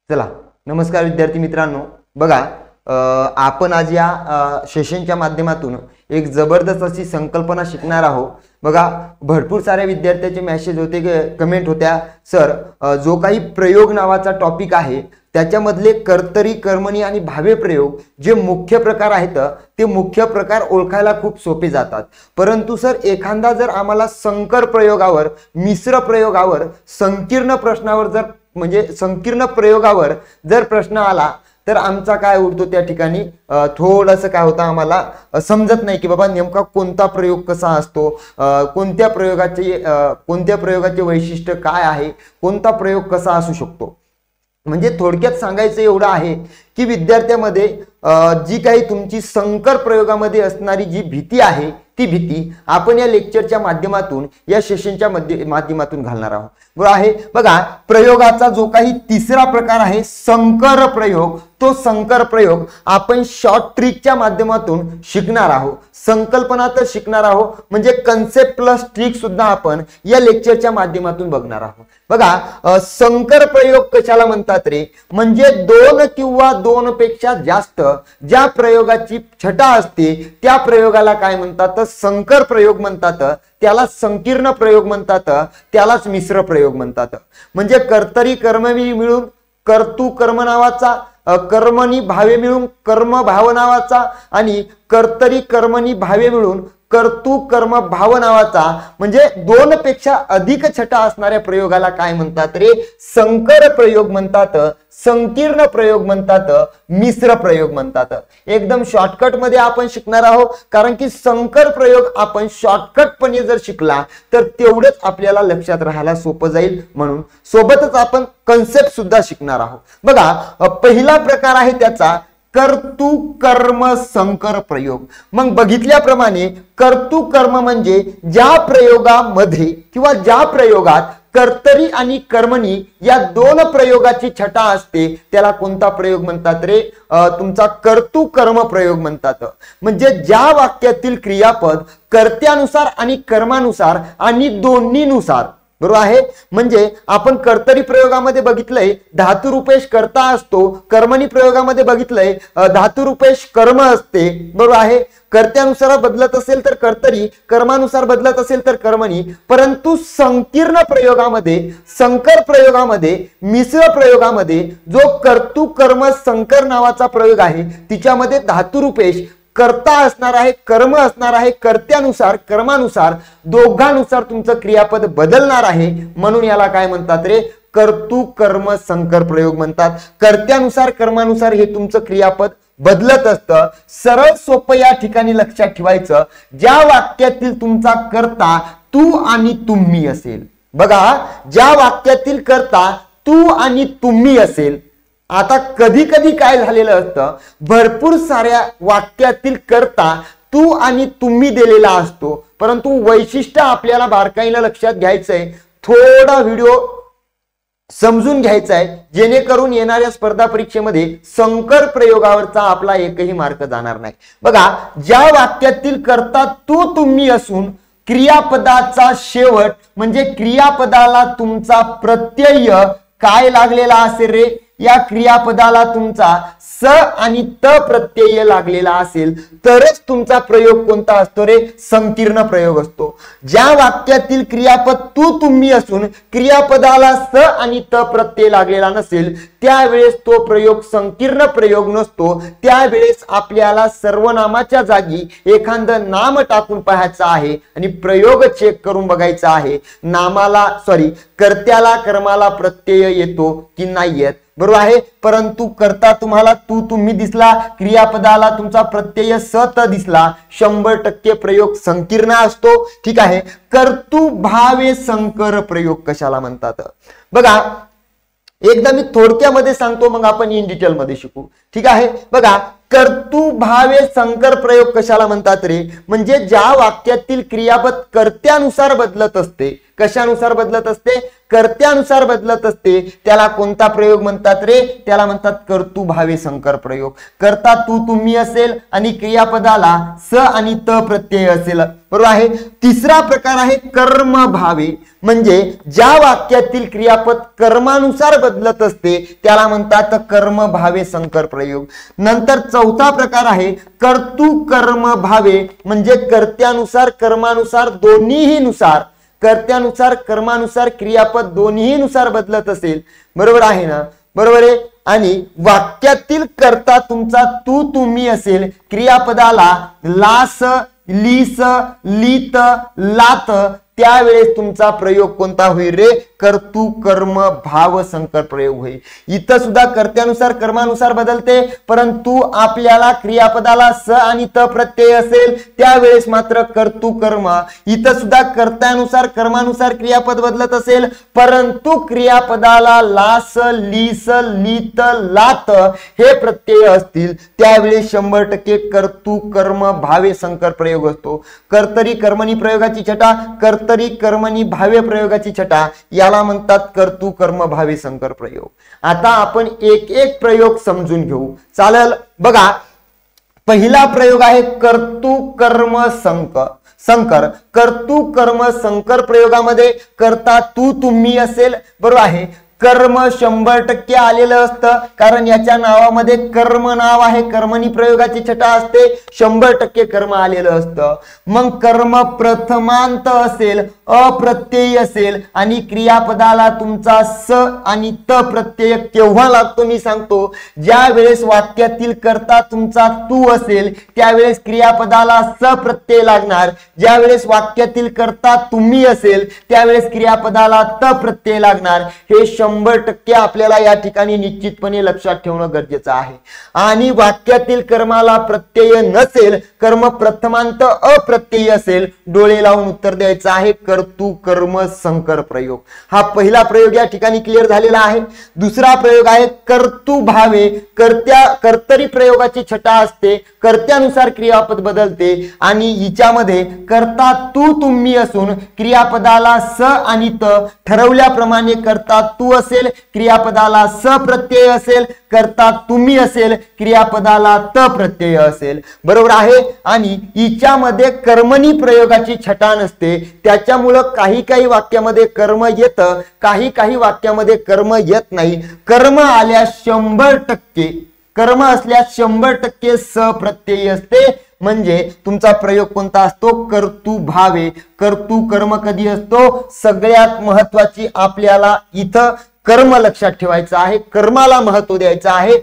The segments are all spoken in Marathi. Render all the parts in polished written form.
चला नमस्कार विद्यार्थी मित्रांनो, बघा आपण आज या सेशनच्या माध्यमातून एक जबरदस्त अशी संकल्पना शिकणार आहोत। बघा भरपूर साऱ्या विद्यार्थ्यांचे मेसेज होते, कमेंट होत्या, सर जो काही प्रयोग नावाचा टॉपिक आहे त्याच्यामधले कर्तरी, कर्मणी आणि भावे प्रयोग जे मुख्य प्रकार आहेत ते मुख्य प्रकार ओळखायला खूप सोपे जातात, परंतु सर एखादा जर आम्हाला संकर प्रयोगावर, मिश्र प्रयोगावर, संकीर्ण प्रश्नावर जर म्हणजे संकीर्ण प्रयोगावर जर प्रश्न आला तर आमचा काय उरतो त्या ठिकाणी थोडंसं काय होतं, आम्हाला समजत नाही की बाबा नेमका कोणता प्रयोग कसा असतो, कोणत्या प्रयोगाचे वैशिष्ट्य काय आहे, कोणता प्रयोग कसा असू शकतो। म्हणजे थोडक्यात सांगायचं एवढं आहे की विद्यार्थ्यांमध्ये जी काही तुमची संकर प्रयोगामध्ये असणारी जी भीती आहे ती भीती आपण या लेक्चरच्या माध्यमातून, या सेशनच्या माध्यमातून घालणार आहोत। बरोबर आहे। बघा प्रयोगाचा जो काही तिसरा प्रकार आहे संकर प्रयोग, तो संकर प्रयोग आपण शॉर्ट ट्रिकच्या माध्यमातून शिकणार आहोत। संकल्पना तर शिकणार आहोत, म्हणजे कन्सेप्ट प्लस ट्रिक सुद्धा आपण या लेक्चरच्या माध्यमातून बघणार आहोत। बघा संकर प्रयोग कशाला म्हणतात रे, म्हणजे दोन किंवा दोन पेक्षा जास्त ज्या प्रयोगाची छटा असते त्या प्रयोगाला काय म्हणतात, संकर प्रयोग म्हणतात, त्याला संकीर्ण प्रयोग म्हणतात, त्यालाच मिश्र प्रयोग म्हणतात। म्हणजे कर्तरी कर्मणी मिळून कर्तू कर्म नावाचा, कर्मणी भावे मिळून कर्म भाव नावाचा आणि कर्तरी कर्मणी भावे मिळून कर्तू कर्म भाव नावाचा, म्हणजे दोन पेक्षा अधिक छटा असणाऱ्या प्रयोगाला काय म्हणतात रे, संकर प्रयोग म्हणतात, संकीर्ण प्रयोग म्हणतात, मिश्र प्रयोग म्हणतात। एकदम शॉर्टकट मध्ये आपण शिकणार आहोत, कारण की संकर प्रयोग आपण शॉर्टकटपणे जर शिकला तर तेवढेच आपल्याला लक्षात राहायला सोपं जाईल, म्हणून सोबतच आपण कन्सेप्ट सुद्धा शिकणार आहोत। बघा पहिला प्रकार आहे त्याचा कर्तू कर्म संकर प्रयोग। मग बघितल्याप्रमाणे कर्तू कर्म म्हणजे ज्या प्रयोगामध्ये किंवा ज्या प्रयोगात कर्तरी आणि कर्मणी या दोन प्रयोगाची छटा असते त्याला कोणता प्रयोग म्हणतात रे, तुमचा कर्तू कर्म प्रयोग म्हणतात। म्हणजे ज्या वाक्यातील क्रियापद कर्त्यानुसार आणि कर्मानुसार आणि दोन्हीनुसार, बरोबर आहे। म्हणजे आपण कर्तरी प्रयोगामध्ये बघितलंय धातुरूपेश कर्ता असतो, कर्मणी प्रयोगामध्ये बघितलंय धातुरूपेश कर्म असते, बरोबर आहे। कर्त्यानुसार बदलत असेल तर कर्तरी, कर्मानुसार बदलत असेल तर कर्मणी, परंतु संकीर्ण प्रयोगामध्ये, संकर प्रयोगामध्ये, मिश्र प्रयोगामध्ये जो कर्तू कर्म संकर नावाचा प्रयोग आहे तिच्यामध्ये धातुरूपेश कर्ता असणार आहे, कर्म असणार आहे, कर्त्यानुसार कर्मानुसार दोघांनुसार तुमचं क्रियापद बदलणार आहे, म्हणून याला काय म्हणतात रे, कर्तू कर्म संकर प्रयोग म्हणतात। कर्त्यानुसार कर्मानुसार हे तुमचं क्रियापद बदलत असतं। सरळ सोपं या ठिकाणी लक्षात ठेवायचं, ज्या वाक्यातील तुमचा कर्ता तू आणि तुम्ही असेल, बघा ज्या वाक्यातील कर्ता तू आणि तुम्ही असेल, आता कधी कधी काय झालेलं असतं, भरपूर साऱ्या वाक्यातील कर्ता तू आणि तुम्ही दिलेला असतो, परंतु वैशिष्ट्य आपल्याला बारकाईने लक्षात घ्यायचंय, थोडा व्हिडिओ समजून घ्यायचा आहे, जेणेकरून येणाऱ्या स्पर्धा परीक्षेमध्ये संकर प्रयोगावरचा आपला एकही मार्क जाणार नाही। बघा ज्या वाक्यातील कर्ता तू तुम्ही असून क्रियापदाचा शेवट म्हणजे क्रियापदाला तुमचा प्रत्यय काय लागलेला असेल रे, या क्रियापदाला तुमचा स आणि त प्रत्यय लागलेला असेल तरच तुमचा प्रयोग कोणता असतो रे, संकीर्ण प्रयोग असतो। ज्या वाक्यातील क्रियापद तू तुम्ही असून क्रियापदाला स आणि त प्रत्यय लागलेला नसेल त्यावेळेस तो प्रयोग संकीर्ण प्रयोग नसतो। त्यावेळेस आपल्याला सर्वनामाच्या जागी एखादं नाम टाकून पाहायचं आहे आणि प्रयोग चेक करून बघायचा आहे, नामाला कर्त्याला कर्माला प्रत्यय येतो की नाही येत, बरोबर आहे। परंतु कर्ता तुम्हाला तू तुम्ही दिसला, क्रियापदाला तुमचा प्रत्यय सत दिसला, 100% प्रयोग संकीर्ण असतो, ठीक आहे। कर्तू भावे संकर प्रयोग कशाला म्हणतात, बघा एकदा मी थोडक्यामध्ये सांगतो, मग आपण इन डिटेल मध्ये शिकू, ठीक आहे। बघा कर्तृभावे संकर प्रयोग कशाला म्हणतात रे? म्हणजे ज्या वाक्यातील क्रियापद कर्त्यानुसार बदलत असते. कशानुसार बदलत असते? कर्त्यानुसार बदलत असते. त्याला कोणता प्रयोग म्हणतात रे? त्याला म्हणतात कर्तृभावे संकर प्रयोग. कर्ता तू तुम्ही असेल आणि क्रियापदाला स आणि त प्रत्यय असेल. बरोबर आहे. तिसरा प्रकार आहे कर्मभावे, म्हणजे ज्या वाक्यातील क्रियापद कर्मानुसार बदलत असते त्याला म्हणतात कर्मभावे संकर प्रयोग. नंतर चौथा प्रकार आहे कर्तृकर्मभावे, म्हणजे कर्त्यानुसार कर्मानुसार दोन्हीही नुसार, कर्त्यानुसार कर्मानुसार क्रियापद दोन्ही नुसार बदलत असेल. बरोबर आहे ना? बरोबर आहे. आणि वाक्यातील कर्ता तुमचा तू तुम्ही असेल, क्रियापदाला लास लीस लीत लात, त्यावेळेस तुमचा प्रयोग कोणता होईल रे? कर्तृ कर्म भाव संकर प्रयोग होईल. इथं सुद्धा कर्त्यानुसार कर्मानुसार बदलते, परंतु आपल्याला क्रियापदाला स आणि त प्रत्यय असेल त्यावेळेस मात्र कर्तृ कर्म. इथं सुद्धा कर्त्यानुसार कर्मानुसार क्रियापद बदलत असेल, परंतु क्रियापदाला लास लीस लीत लात हे प्रत्यय असतील त्यावेळेस 100% कर्तृ कर्म भावे संकर प्रयोग असतो. कर्तरी कर्मणी प्रयोगाची छटा, कर्तरी कर्मणी भावे प्रयोगाची छटा, याला म्हणतात कर्तृ कर्म भावे संकर प्रयोग. आता आपण एक एक प्रयोग समजून घेऊ. चालेल? बघा, पहिला प्रयोग आहे कर्तृ कर्म संकर. कर्तृ कर्म संकर प्रयोगामध्ये कर्ता तू तुम्ही असेल. बरोबर आहे. कर्म 100% आलेलं असतं, कारण याच्या नावामध्ये कर्म नाव आहे. कर्मणी प्रयोगाची छटा असते, 100% कर्म आलेलं असतं. मग कर्म प्रथमांत असेल, अप्रत्ययी असेल आणि क्रियापदाला तुमचा स आणि त प्रत्यय केव्हा लागतो मी सांगतो. ज्या वेळेस वाक्यातील कर्ता तुमचा तू असेल त्यावेळेस क्रियापदाला स प्रत्यय लागणार. ज्या वेळेस वाक्यातील कर्ता तुम्ही असेल त्यावेळेस क्रियापदाला त प्रत्यय लागणार. हे 100% आपल्याला या ठिकाणी निश्चितपणे लक्षात ठेवणं गरजेचं आहे. आणि वाक्यातील कर्माला प्रत्यय नसेल, कर्म प्रथमांत अप्रत्ययी असेल, डोळे लावून उत्तर द्यायचं आहे कर्तृ कर्म संकर प्रयोग. हा पहिला प्रयोग या ठिकाणी क्लिअर झालेला आहे. दुसरा प्रयोग आहे कर्तृभावे. कर्तरी प्रयोगाची छटा असते, कर्त्यानुसार क्रियापद बदलते आणि हिच्यामध्ये कर्ता तू तुम्ही असून क्रियापदाला स आणि त, ठरवल्याप्रमाणे कर्ता तू असेल क्रियापदाला स प्रत्यय असेल, कर्ता तुम्ही असेल क्रियापदाला त प्रत्यय असेल. बरोबर आहे. आणि हिच्यामध्ये कर्मणी प्रयोगाची छटा नसते, त्याच्यामुळं काही वाक्यामध्ये कर्म येतं, काही वाक्यामध्ये कर्म येत नाही. कर्म आल्यास 100%, कर्म असल्यास 100% स प्रत्यय असते. म्हणजे तुमचा प्रयोग कोणता असतो? कर्तृभावे. कर्तृ कर्म कधी असतो? सगळ्यात महत्वाची आपल्याला इथं कर्म लक्षात ठेवायचं आहे, कर्माला महत्व द्यायचं आहे.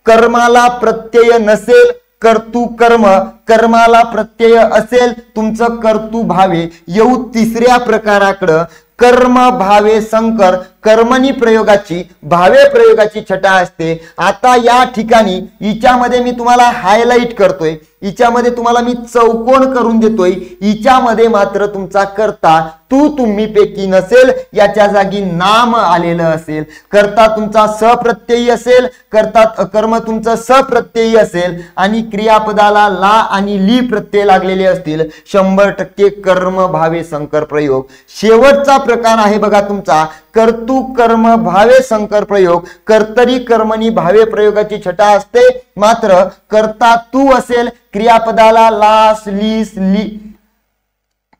कर्माला प्रत्यय नसेल कर्तृ कर्म, कर्माला प्रत्यय असेल तुमचं कर्तृभावे. येऊ तिसऱ्या प्रकाराकडं. कर्म भावे संकर, कर्मणी प्रयोगाची भावे प्रयोगाची छटा असते. आता या ठिकाणी हिच्यामध्ये मी तुम्हाला हायलाइट करतोय, हिच्यामध्ये तुम्हाला मी चौकोन करून देतोय. हिच्यामध्ये मात्र तुमचा कर्ता तू तुम्ही पैकी नसेल, याच्या जागी नाम आलेलं असेल. कर्ता तुमचा सप्रत्ययी असेल, कर्म तुमचं सप्रत्ययी असेल आणि क्रियापदाला ला आणि ली प्रत्यय लागलेले असतील. 100% कर्म भावे संकर प्रयोग. शेवटचा प्रकार आहे बघा तुमचा कर्तृ कर्म भावे संकर प्रयोग. कर्तरी कर्मणी भावे प्रयोगाची छटा असते, मात्र कर्ता तू असेल क्रियापदाला लास लीस ली,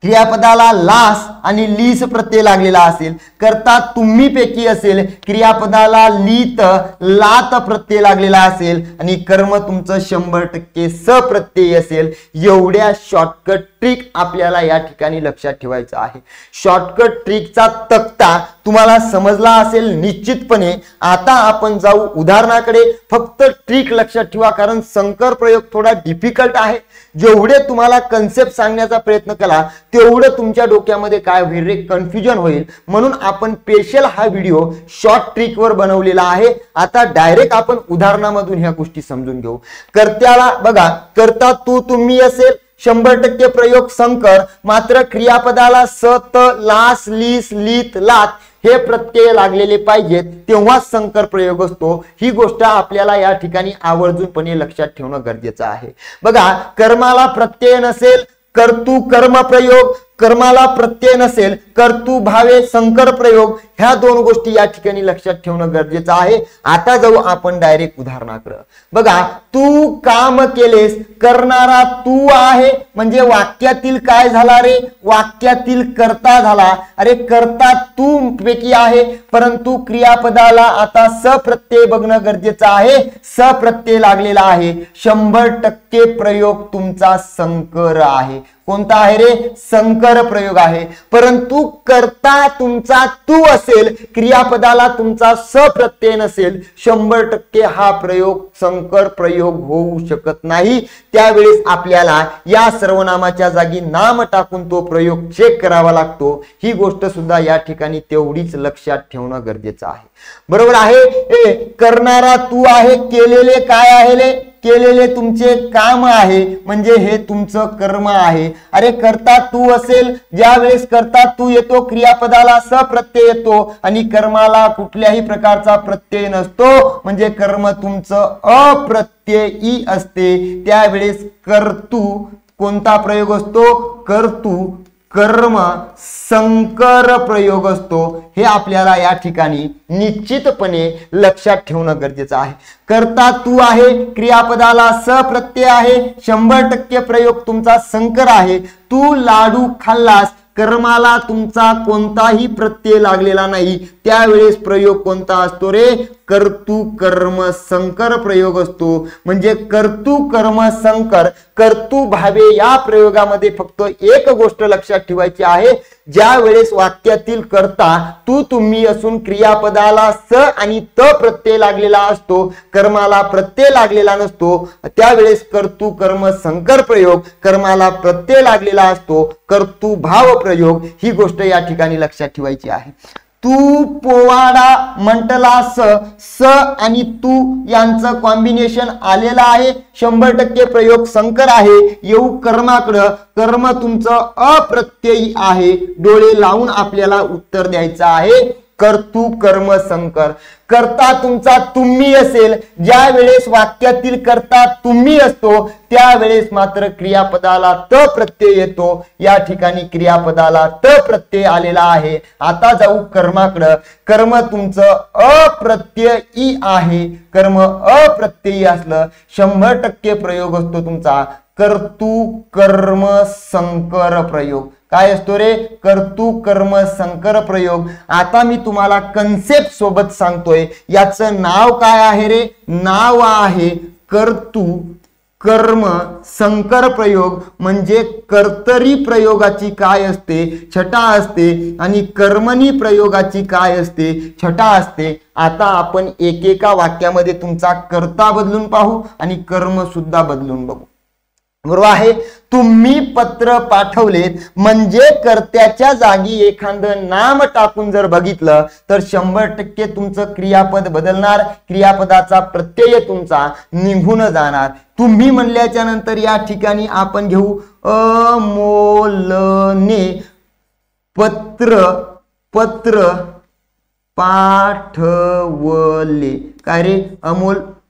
क्रियापदाला लास आणि लीस प्रत्यय लागलेला असेल. कर्ता तुम्ही पैकी असेल, क्रियापदाला लीत लात प्रत्यय लागलेला असेल आणि कर्म तुमचं 100% सप्रत्यय असेल. एवढ्या शॉर्टकट ट्रिक आपल्याला या ठिकाणी लक्षात ठेवायचं आहे. शॉर्टकट ट्रिकचा तक्ता तुम्हाला समजला असेल निश्चितपणे. आता आपण जाऊ उदाहरणाकडे. फक्त ट्रिक लक्षात ठेवा, कारण संकर प्रयोग थोडा डिफिकल्ट आहे. जेवढे तुम्हाला कन्सेप्ट सांगण्याचा प्रयत्न केला तेवढं तुमच्या डोक्यामध्ये काय होईल रे? कन्फ्युजन होईल. म्हणून आपण स्पेशल हा व्हिडिओ शॉर्ट ट्रिक वर बनवलेला आहे. आता डायरेक्ट आपण उदाहरणामधून ह्या गोष्टी समजून घेऊ. कर्त्याला बघा, कर्ता तू तुम्ही असेल, 100% प्रयोग संकर, मात्र क्रियापदाला स त लास लीस लीत लात हे प्रत्यय लागलेले पाहिजेत तेव्हाच संकर प्रयोग असतो। ही गोष्ट आपल्याला या ठिकाणी आवर्जूनपणे लक्षात ठेवणं गरजेचं आहे। बघा, कर्माला प्रत्यय नसेल कर्तृ कर्म प्रयोग, कर्माला प्रत्यय नसेल कर्तृ भावे संकर प्रयोग, ह्या दोन गोष्टी या ठिकाणी लक्षात ठेवणं गरजेचं आहे। आता जाऊ आपण डायरेक्ट उदाहरणाकडे। बघा, तू काम केलेस, करणारा तू आहे म्हणजे वाक्यातील काय झाला रे, वाक्यातील कर्ता झाला। अरे कर्ता तू पैकी आहे, परंतु क्रियापदाला आता स प्रत्यय बघणं गरजेचं आहे। स प्रत्यय लागलेला आहे, 100% प्रयोग तुमचा संकर आहे। कोणता आहे रे, संकर प्रयोग आहे। परंतु कर्ता तुमचा तू असेल, क्रियापदाला तुमचा स प्रत्यय नसेल, 100% हा प्रयोग संकर प्रयोग होऊ शकत नाही। त्यावेळेस आपल्याला या सर्वनामाच्या जागी नाम टाकून तो प्रयोग चेक करावा लागतो। ही गोष्ट सुद्धा या ठिकाणी तेवढीच लक्षात ठेवणं गरजेचं आहे। बरोबर आहे, करणारा तू आहे, केलेले काय आहे रे, केलेले तुमचे काम आहे म्हणजे हे तुमचं कर्म आहे। अरे करता तू असेल, ज्या वेळेस करता तू येतो क्रियापदाला स प्रत्यय येतो आणि कर्माला कुठल्याही प्रकारचा प्रत्यय नसतो म्हणजे कर्म तुमचं अप्रत्ययी असते। त्यावेळेस कर्तृ कोणता प्रयोग असतो, कर्तृ कर्म संकर प्रयोग असतो। हे आपल्याला या ठिकाणी निश्चितपणे लक्षात ठेवणं गरजेचं आहे। कर्ता तू आहे, क्रियापदाला स प्रत्यय आहे, 100% प्रयोग तुमचा संकर आहे। तू लाडू खाल्लास, कर्माला तुमचा कोणताही प्रत्यय लागलेला नाही, त्यावेळेस प्रयोग कोणता असतो रे, कर्तृ कर्म संकर प्रयोग असतो। म्हणजे कर्तृ कर्म संकर, कर्तृ भावे या प्रयोगामध्ये फक्त एक गोष्ट लक्षात ठेवायची आहे, ज्या वेळेस वाक्यातील कर्ता तू तुम्ही असून क्रियापदाला स आणि त प्रत्यय लागलेला असतो, कर्माला प्रत्यय लागलेला नसतो, त्यावेळेस कर्तृ कर्म संकर प्रयोग, कर्माला प्रत्यय लागलेला असतो कर्तृ भाव प्रयोग। ही गोष्ट या ठिकाणी लक्षात ठेवायची आहे। तू पोवाडा म्हटलास, स आणि तू यांचं कॉम्बिनेशन आलेलं आहे, 100% प्रयोग संकर आहे। येऊ कर्माकडं, कर्म तुमचं अप्रत्ययी आहे। डोळे लावून आपल्याला उत्तर द्यायचं आहे, कर्तृ कर्म संकर। कर्ता तुमचा तुम्ही असेल, ज्या वेळेस वाक्यातील कर्ता तुम्ही असतो त्यावेळेस मात्र क्रियापदाला त प्रत्यय येतो। या ठिकाणी क्रियापदाला त प्रत्यय आलेला आहे। आता जाऊ कर्माकडं, कर्म तुमचं अप्रत्ययी आहे, कर्म अप्रत्ययी असलं 100% प्रयोग असतो तुमचा कर्तृ कर्म संकर प्रयोग। काय असतो रे, कर्तृ कर्म संकर प्रयोग। आता मी तुम्हाला कन्सेप्ट सोबत सांगतोय, याचं नाव काय आहे रे, नाव आहे कर्तृ कर्म संकर प्रयोग। म्हणजे कर्तरी प्रयोगाची काय असते, छटा असते, आणि कर्मणी प्रयोगाची काय असते, छटा असते। आता आपण एकेका वाक्यामध्ये तुमचा कर्ता बदलून पाहू आणि कर्म सुद्धा बदलून बघू। बरोबर आहे, तुम्ही पत्र पाठवलेत म्हणजे कर्त्याच्या जागी एखादं नाम टाकून जर बघितलं तर 100% तुमचं क्रियापद बदलणार, क्रियापदाचा प्रत्यय तुमचा निघून जाणार। तुम्ही म्हणल्याच्या नंतर या ठिकाणी आपण घेऊ अमोलने पत्र पत्र पाठवले। काय रे,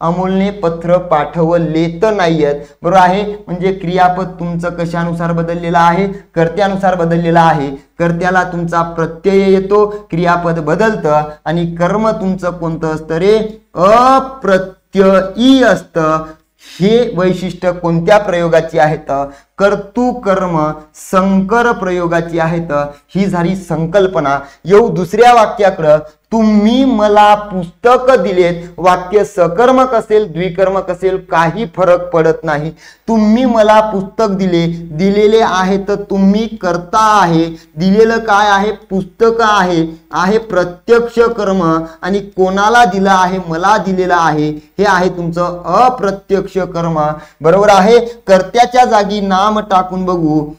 अमोलने पत्र पाठवले तर नाहीयेत, बरोबर आहे। म्हणजे क्रियापद तुमचं कशानुसार बदललेलं आहे, कर्त्यानुसार बदललेलं आहे। कर्त्याला तुमचा प्रत्यय येतो, क्रियापद बदलतं, आणि कर्म तुमचं कोणतं असतं रे, अप्रत्ययी असतं। हे वैशिष्ट्य कोणत्या प्रयोगाची आहेत, कर्तृ कर्म संकर प्रयोगाची आहेत। ही झाली संकल्पना। येऊ दुसऱ्या वाक्याकडे, तुम्ही मला पुस्तक दिलेत, वाक्य सकर्मक असेल द्विकर्मक असेल काही फरक पडत नाही। तुम्ही मला पुस्तक दिले, दिलेले आहे तर तुम्ही कर्ता आहे, दिलेलं काय आहे, पुस्तक आहे, आहे प्रत्यक्ष कर्म, आणि कोणाला दिलं आहे, मला दिलेलं आहे, हे आहे तुमचं अप्रत्यक्ष कर्म। बरोबर आहे। कर्त्याच्या जागी नाम टाकून बघू,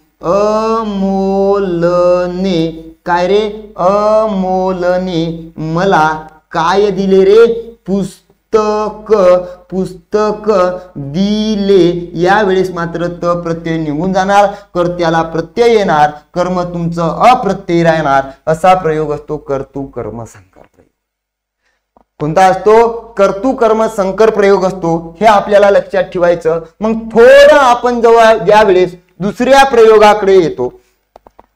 अमोलने काय रे, अमोलने मला काय दिले रे, पुस्तक पुस्तक पुस्तक दिले, यावेळेस मात्र त प्रत्यय निघून जाणार, कर्त्याला प्रत्यय येणार, कर्म तुमचं अप्रत्यय राहणार, असा प्रयोग असतो कर्तृ कर्म संकर प्रयोग. कोणता असतो? कर्तृ कर्म संकर प्रयोग असतो. हे आपल्याला लक्षात ठेवायचं. मग थोडं आपण जेव्हा यावेळेस दुसऱ्या प्रयोगाकडे येतो,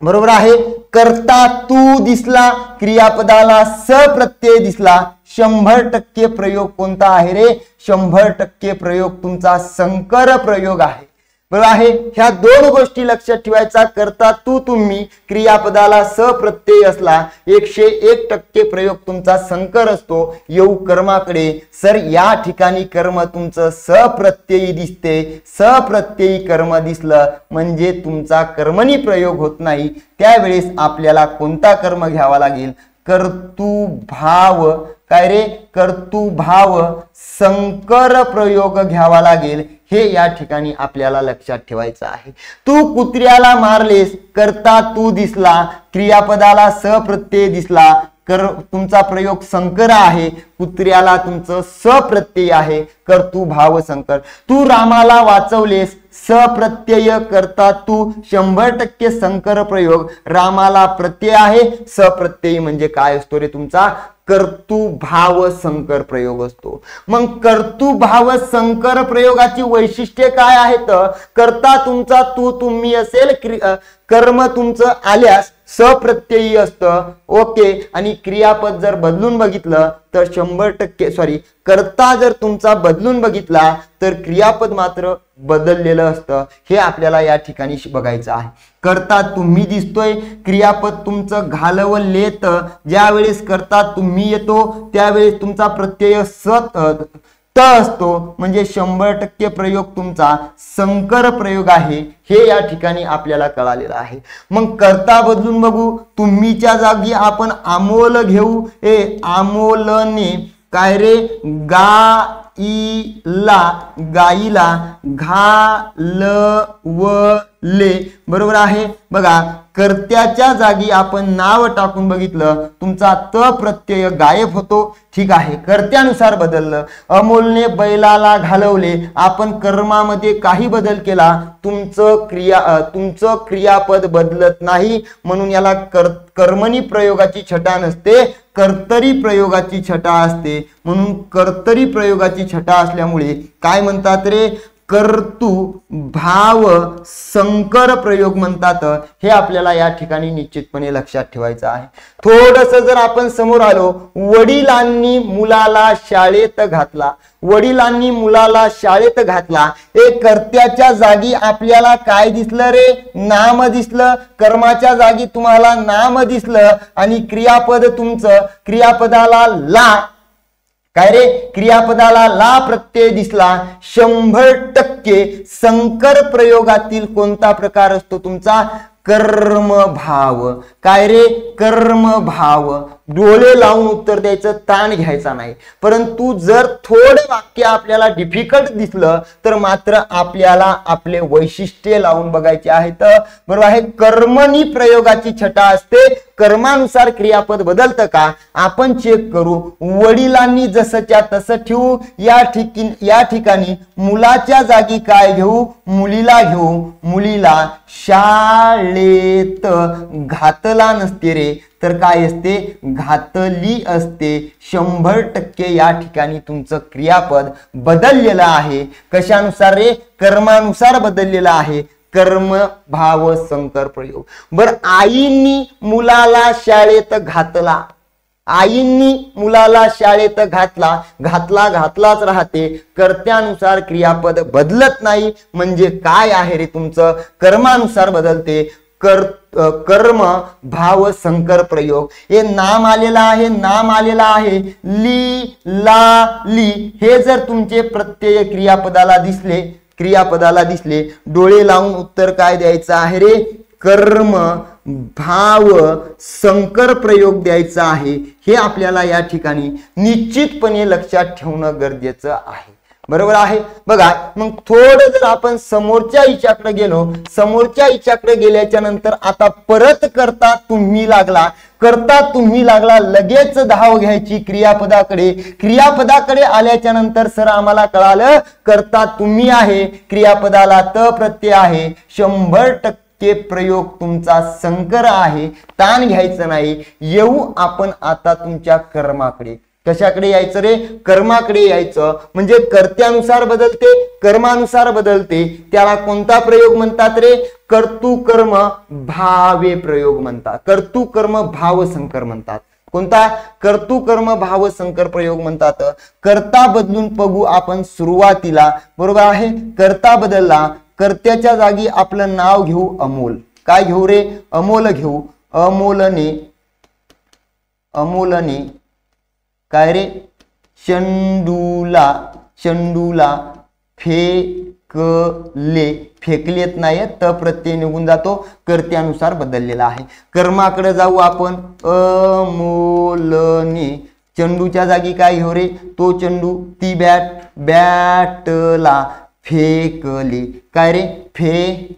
बरोबर आहे. कर्ता तू दिसला, क्रियापदाला स प्रत्यय दिसला, 100% प्रयोग कोणता आहे रे? 100% प्रयोग तुमचा संकर प्रयोग आहे, बरोबर आहे. ह्या दोन गोष्टी लक्षात ठेवायचा. कर्ता तू तुम्ही, क्रियापदाला स प्रत्यय असला, 101% प्रयोग तुमचा संकर असतो. येऊ कर्माकडे. सर या ठिकाणी कर्म तुमचं सप्रत्ययी दिसते, सप्रत्ययी कर्म दिसलं म्हणजे तुमचा कर्मणी प्रयोग होत नाही. त्यावेळेस आपल्याला कोणता कर्म घ्यावा लागेल? कर्तृभाव. काय रे? कर्तृभाव संकर प्रयोग घ्यावा लागेल. हे या ठिकाणी आपल्याला लक्षात ठेवायचं आहे. तू कुत्र्याला मारलेस, कर्ता तू दिसला, क्रियापदाला स प्रत्यय दिसला, तुमचा प्रयोग संकर आहे, कुत्र्याला तुमचं सप्रत्यय आहे, कर्तृभाव संकर. तू रामाला वाचवलेस, सप्रत्यय करता तू, 100% संकर प्रयोग. रामाला प्रत्यय आहे, सप्रत्यय म्हणजे काय असतो रे? तुमचा कर्तृभाव संकर प्रयोग असतो. मग कर्तृभाव संकर प्रयोगाची वैशिष्ट्ये काय आहेत? कर्ता तुमचा तू तुम्ही असेल, कर्म तुमचं आल्यास सप्रत्ययी असतं, ओके. आणि क्रियापद जर बदलून बघितलं तर 100% कर्ता जर तुमचा बदलून बघितला तर क्रियापद मात्र बदललेलं असतं. हे आपल्याला या ठिकाणी बघायचं आहे. कर्ता तुम्ही दिसतोय, क्रियापद तुमचं घालवलेत. ज्या वेळेस कर्ता तुम्ही येतो त्यावेळेस तुमचा प्रत्यय त असतो, म्हणजे 100% प्रयोग तुमचा संकर प्रयोग आहे. हे या ठिकाणी आपल्याला कळालेलं आहे. मग कर्ता बदलून बघू. तुम्हीच्या जागी आपण आमोल घेऊ. आमोलने काय रे? गाईला घालवले, बरोबर आहे. बघा, कर्त्याच्या जागी आपण नाव टाकून बघितलं, तुमचा त प्रत्यय गायब होतो, ठीक आहे. कर्त्यानुसार बदललं. अमोलने बैलाला घालवले, आपण कर्मामध्ये काही बदल केला, तुमचं क्रियापद बदलत नाही, म्हणून याला कर्मणी प्रयोगाची छटा नसते, कर्तरी प्रयोगाची छटा असते. म्हणून कर्तरी प्रयोगाची छटा असल्यामुळे काय म्हणतात रे? कर्तृभाव संकर प्रयोग म्हणतात. हे आपल्याला या ठिकाणी निश्चितपणे लक्षात ठेवायचं आहे. थोडंसं जर आपण समोर आलो, वडिलांनी मुलाला शाळेत घातला, वडिलांनी मुलाला शाळेत घातला. कर्त्याच्या जागी आपल्याला काय दिसलं रे? नाम दिसलं. कर्माच्या जागी तुम्हाला नाम दिसलं आणि क्रियापद तुमचं, क्रियापदाला ला काय रे? क्रियापदाला ला प्रत्यय दिसला. 100% संकर प्रयोगातील कोणता प्रकार असतो तुमचा? कर्मभाव. काय रे? कर्मभाव. डोळे लावून उत्तर द्यायचं, ताण घ्यायचा नाही. परंतु जर थोडं वाक्य आपल्याला डिफिकल्ट दिसलं तर मात्र आपल्याला आपले वैशिष्ट्ये लावून बघायचे आहेत, बरोबर आहे. कर्मणी प्रयोगाची छटा असते. कर्मानुसार क्रियापद बदलतं का आपण चेक करू. वडिलांनी जसंच्या तसं ठेवू. या ठिकाणी मुलाच्या जागी काय घेऊ? मुलीला घेऊ. मुलीला शाळेत घातला नसते रे, तर काय असते? घातली असते. 100% या ठिकाणी तुमचं क्रियापद बदललेलं आहे. कशानुसार रे? कर्मानुसार बदललेलं आहे. कर्म भाव संकर प्रयोग. बर, आईंनी मुलाला शाळेत घातला, आईंनी मुलाला शाळेत घातला, घातलाच राहते. कर्त्यानुसार क्रियापद बदलत नाही, म्हणजे काय आहे रे? तुमचं कर्मानुसार बदलते. कर्म भाव संकर प्रयोग. हे नाम आलेला आहे, नाम आलेला आहे. ली हे जर तुमचे प्रत्यय क्रियापदाला दिसले, डोळे लावून उत्तर काय द्यायचं आहे रे? कर्म भाव संकर प्रयोग द्यायचा आहे. हे आपल्याला या ठिकाणी निश्चितपणे लक्षात ठेवणं गरजेचं आहे. बरोबर आहे. बघा मग थोडं जर आपण समोरच्या इच्याकडे गेलो, समोरच्या इच्याकडे गेल्याच्या नंतर आता परत करता तुम्ही लागला लगेच धाव घ्यायची क्रियापदाकडे. क्रियापदाकडे आल्याच्या नंतर सर आम्हाला कळालं करता तुम्ही आहे, क्रियापदाला त प्रत्यय आहे, 100% प्रयोग तुमचा संकर आहे, ताण घ्यायचं नाही. येऊ आपण आता तुमच्या कर्माकडे. कशाकडे यायचं रे? कर्माकडे यायचं. म्हणजे कर्त्यानुसार बदलते, कर्मानुसार बदलते, त्याला कोणता प्रयोग म्हणतात रे? कर्तृकर्म भावे प्रयोग म्हणतात, कर्तृकर्म भाव संकर म्हणतात. कोणता? कर्तृकर्म भाव संकर प्रयोग म्हणतात. कर्ता बदलून बघू आपण सुरुवातीला. बरोबर आहे. कर्ता बदलला, कर्त्याच्या जागी आपलं नाव घेऊ अमोल. काय घेऊ रे? अमोल घेऊ. अमोलने काय रे? चंडूला फेकले. फेकलेत नाही, त प्रत्यय निघून जातो, कर्त्यानुसार बदललेला आहे. कर्माकडे जाऊ आपण. अमोलने चंडूच्या जागी काय घेऊ रे? तो चंडू, ती बॅटला फेकली. काय रे? फेकली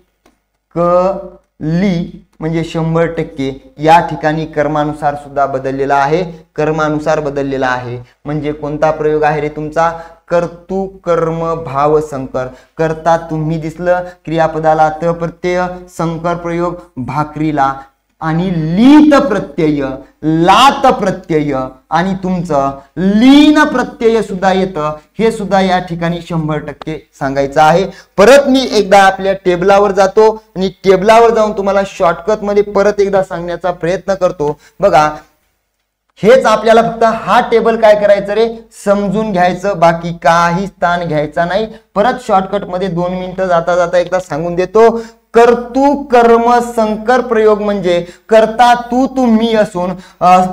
म्हणजे 100% या ठिकाणी कर्मानुसार सुद्धा बदललेला आहे, कर्मानुसार बदललेला आहे. म्हणजे कोणता प्रयोग आहे रे तुमचा? कर्तृकर्म भाव संकर. करता तुम्ही दिसलं, क्रियापदाला त प्रत्यय, संकर प्रयोग भाकरीला, आणि लीत प्रत्यय, लात प्रत्यय आणि तुमचं लीन प्रत्यय सुद्धा येतं. हे सुद्धा या ठिकाणी 100% सांगायचं आहे. परत मी एकदा आपल्या टेबलावर जातो आणि टेबलावर जाऊन तुम्हाला शॉर्टकट मध्ये परत एकदा सांगण्याचा प्रयत्न करतो. बघा हेच आपल्याला फक्त हा टेबल काय करायचं रे? समजून घ्यायचं, बाकी काही स्थान घ्यायचा नाही. परत शॉर्टकट मध्ये 2 मिनिटं जाता जाता एकदा सांगून देतो. कर्तृकर्म संकर प्रयोग म्हणजे करता तू तुम्ही असून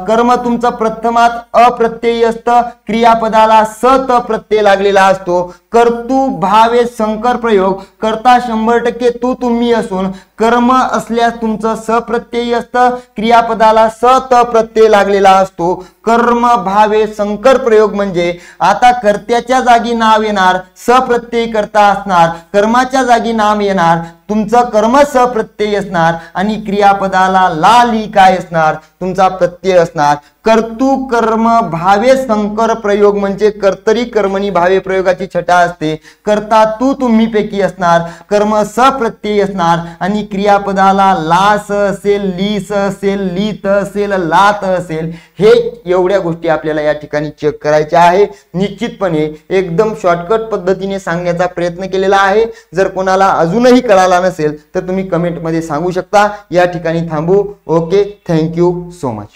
कर्म तुमचं प्रथमात अप्रत्ययी असतं, क्रियापदाला स त प्रत्यय लागलेला असतो. कर्तृ भावे संकर प्रयोग करता 100% तू तुम्ही असून कर्म असल्यास तुमचं सप्रत्ययी असतं, क्रियापदाला स त प्रत्यय लागलेला असतो. कर्म भावे संकर प्रयोग म्हणजे आता कर्त्याच्या जागी नाव येणार, सप्रत्यय करता असणार, कर्माच्या जागी नाम येणार, तुमचं कर्म सप्रत्यय असणार आणि क्रियापदाला ला ली काय असणार? तुमचा प्रत्यय असणार. कर्तृकर्म भावे संकर प्रयोग म्हणजे कर्तरी कर्मणी भावे प्रयोगाची छटा असते. करता तू तुम्ही पैकी असणार, कर्म सप्रत्यय असणार आणि क्रियापदाला लास असेल, लीस असेल, लीत असेल, लात असेल. हे एवढ्या गोष्टी आपल्याला या ठिकाणी चेक करायच्या आहे. निश्चितपणे एकदम शॉर्टकट पद्धतीने सांगण्याचा प्रयत्न केलेला आहे. जर कोणाला अजूनही कळाला नसेल तर तुम्ही कमेंट मध्ये सांगू शकता. या ठिकाणी थांबू. Okay, thank you so much.